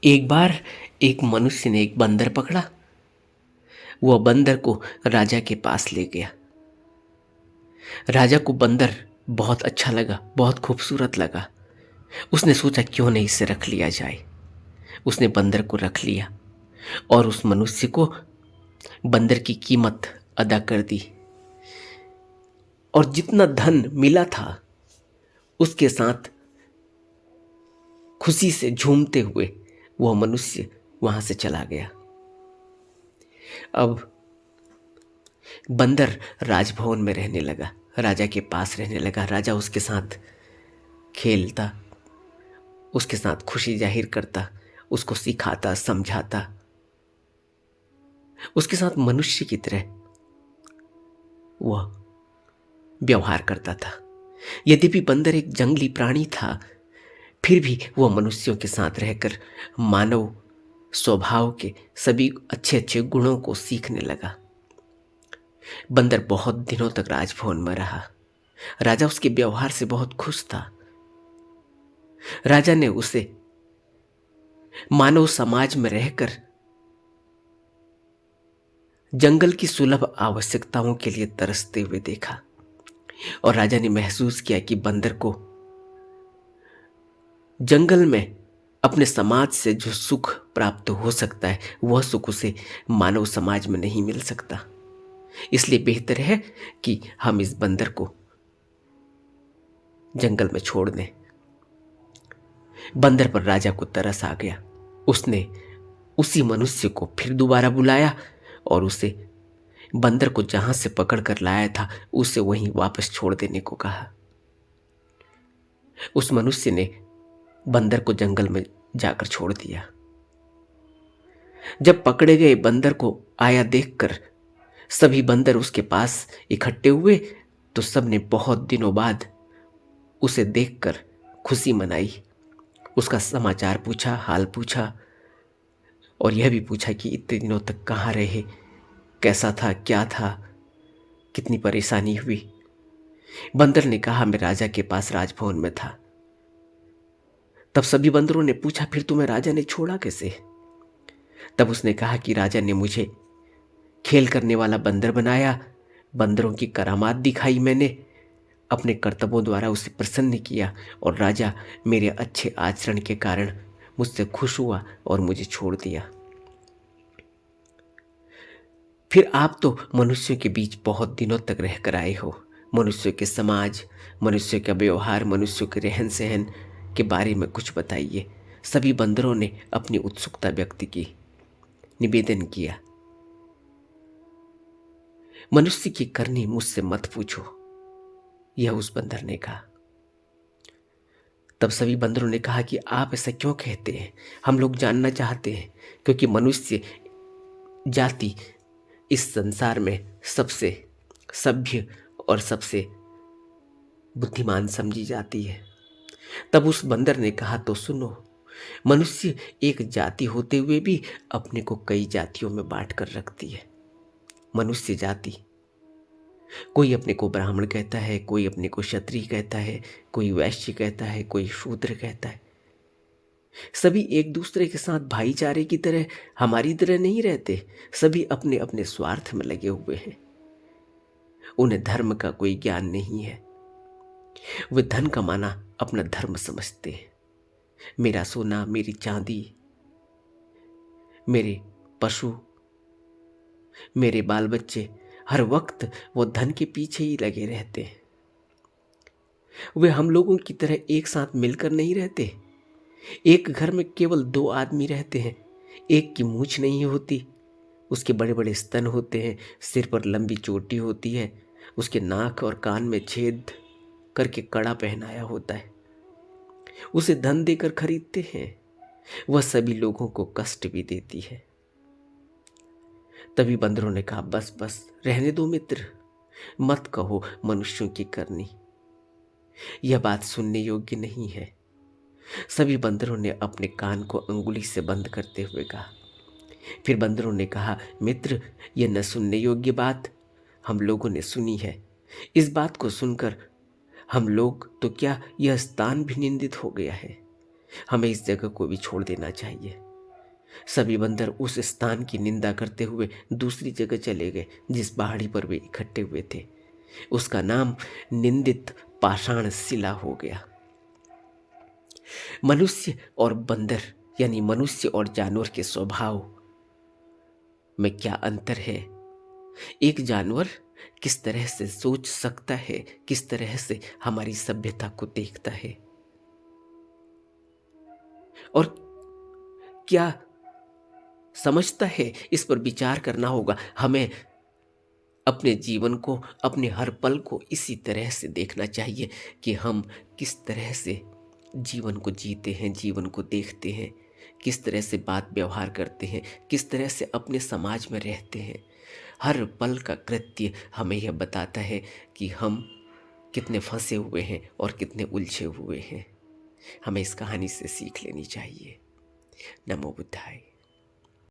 एक बार एक मनुष्य ने एक बंदर पकड़ा। वह बंदर को राजा के पास ले गया। राजा को बंदर बहुत अच्छा लगा, बहुत खूबसूरत लगा। उसने सोचा क्यों नहीं इसे रख लिया जाए। उसने बंदर को रख लिया और उस मनुष्य को बंदर की कीमत अदा कर दी। और जितना धन मिला था उसके साथ खुशी से झूमते हुए वह मनुष्य वहां से चला गया। अब बंदर राजभवन में रहने लगा, राजा के पास रहने लगा। राजा उसके साथ खेलता, उसके साथ खुशी जाहिर करता, उसको सिखाता, समझाता, उसके साथ मनुष्य की तरह वह व्यवहार करता था। यद्यपि बंदर एक जंगली प्राणी था, फिर भी वह मनुष्यों के साथ रहकर मानव स्वभाव के सभी अच्छे अच्छे गुणों को सीखने लगा। बंदर बहुत दिनों तक राजभवन में रहा। राजा उसके व्यवहार से बहुत खुश था। राजा ने उसे मानव समाज में रहकर जंगल की सुलभ आवश्यकताओं के लिए तरसते हुए देखा और राजा ने महसूस किया कि बंदर को जंगल में अपने समाज से जो सुख प्राप्त हो सकता है वह सुख उसे मानव समाज में नहीं मिल सकता। इसलिए बेहतर है कि हम इस बंदर को जंगल में छोड़ दें। बंदर पर राजा को तरस आ गया। उसने उसी मनुष्य को फिर दोबारा बुलाया और उसे बंदर को जहां से पकड़ कर लाया था उसे वहीं वापस छोड़ देने को कहा। उस मनुष्य ने बंदर को जंगल में जाकर छोड़ दिया। जब पकड़े गए बंदर को आया देखकर सभी बंदर उसके पास इकट्ठे हुए तो सबने बहुत दिनों बाद उसे देखकर खुशी मनाई। उसका समाचार पूछा, हाल पूछा और यह भी पूछा कि इतने दिनों तक कहाँ रहे, कैसा था, क्या था, कितनी परेशानी हुई। बंदर ने कहा, मैं राजा के पास राजभवन में था। तब सभी बंदरों ने पूछा, फिर तुम्हें राजा ने छोड़ा कैसे? तब उसने कहा कि राजा ने मुझे खेल करने वाला बंदर बनाया, बंदरों की करामात दिखाई, मैंने अपने कर्तव्यों द्वारा उसे प्रसन्न किया और राजा मेरे अच्छे आचरण के कारण मुझसे खुश हुआ और मुझे छोड़ दिया। फिर आप तो मनुष्यों के बीच बहुत दिनों तक रहकर आए हो। मनुष्यों के समाज, मनुष्यों का व्यवहार, मनुष्यों के रहन सहन के बारे में कुछ बताइए। सभी बंदरों ने अपनी उत्सुकता व्यक्त की, निवेदन किया। मनुष्य की करनी मुझसे मत पूछो, यह उस बंदर ने कहा। तब सभी बंदरों ने कहा कि आप ऐसा क्यों कहते हैं? हम लोग जानना चाहते हैं, क्योंकि मनुष्य जाति इस संसार में सबसे सभ्य और सबसे बुद्धिमान समझी जाती है। तब उस बंदर ने कहा, तो सुनो, मनुष्य एक जाति होते हुए भी अपने को कई जातियों में बांट कर रखती है। मनुष्य जाति, कोई अपने को ब्राह्मण कहता है, कोई अपने को क्षत्रिय कहता है, कोई वैश्य कहता है, कोई शूद्र कहता है। सभी एक दूसरे के साथ भाईचारे की तरह, हमारी तरह नहीं रहते। सभी अपने अपने स्वार्थ में लगे हुए हैं। उन्हें धर्म का कोई ज्ञान नहीं है। वे धन कमाना अपना धर्म समझते हैं। मेरा सोना, मेरी चांदी, मेरे पशु, मेरे बाल बच्चे, हर वक्त वो धन के पीछे ही लगे रहते हैं। वे हम लोगों की तरह एक साथ मिलकर नहीं रहते। एक घर में केवल 2 आदमी रहते हैं। एक की मूंछ नहीं होती, उसके बड़े बड़े स्तन होते हैं, सिर पर लंबी चोटी होती है, उसके नाक और कान में छेद करके कड़ा पहनाया होता है। उसे धन देकर खरीदते हैं। वह सभी लोगों को कष्ट भी देती है। तभी बंदरों ने कहा, बस बस रहने दो मित्र, मत कहो मनुष्यों की करनी, यह बात सुनने योग्य नहीं है। सभी बंदरों ने अपने कान को अंगुली से बंद करते हुए कहा। फिर बंदरों ने कहा, मित्र, यह न सुनने योग्य बात हम लोगों ने सुनी है। इस बात को सुनकर हम लोग तो क्या, यह स्थान भी निंदित हो गया है। हमें इस जगह को भी छोड़ देना चाहिए। सभी बंदर उस स्थान की निंदा करते हुए दूसरी जगह चले गए जिस पहाड़ी पर वे इकट्ठे हुए थे। उसका नाम निंदित पाषाण शिला हो गया। मनुष्य और बंदर यानी मनुष्य और जानवर के स्वभाव में क्या अंतर है? एक जानवर किस तरह से सोच सकता है, किस तरह से हमारी सभ्यता को देखता है और क्या समझता है, इस पर विचार करना होगा। हमें अपने जीवन को, अपने हर पल को इसी तरह से देखना चाहिए कि हम किस तरह से जीवन को जीते हैं, जीवन को देखते हैं, किस तरह से बात व्यवहार करते हैं, किस तरह से अपने समाज में रहते हैं। हर पल का कृत्य हमें यह बताता है कि हम कितने फंसे हुए हैं और कितने उलझे हुए हैं। हमें इस कहानी से सीख लेनी चाहिए। नमो बुद्धाय।